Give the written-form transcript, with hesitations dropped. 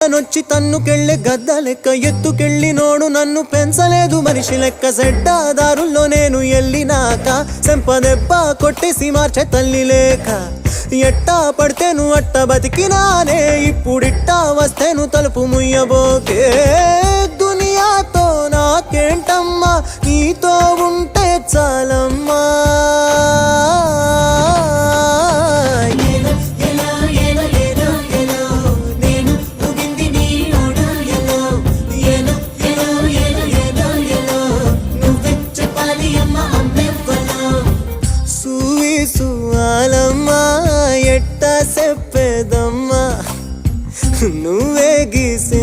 నొచ్చి తన్నుకెళ్ళే గద్ద లెక్క ఎత్తుకెళ్ళి నోడు నన్ను పెంచలేదు మనిషి లెక్క సెడ్డ దారుల్లో నేను ఎల్లినాక సెంపదెబ్బ కొట్టేసి మార్చే తల్లి లేక ఎట్టా పడితేను అట్ట బతికినానే ఇప్పుడిట్టా వస్తేను తలుపు ముయ్యబోకే దునియాతో నాకేంటమ్మా నీతో ఉంటే చాలమ్మా చెప్పేదమ్మా నువ్వే గీసి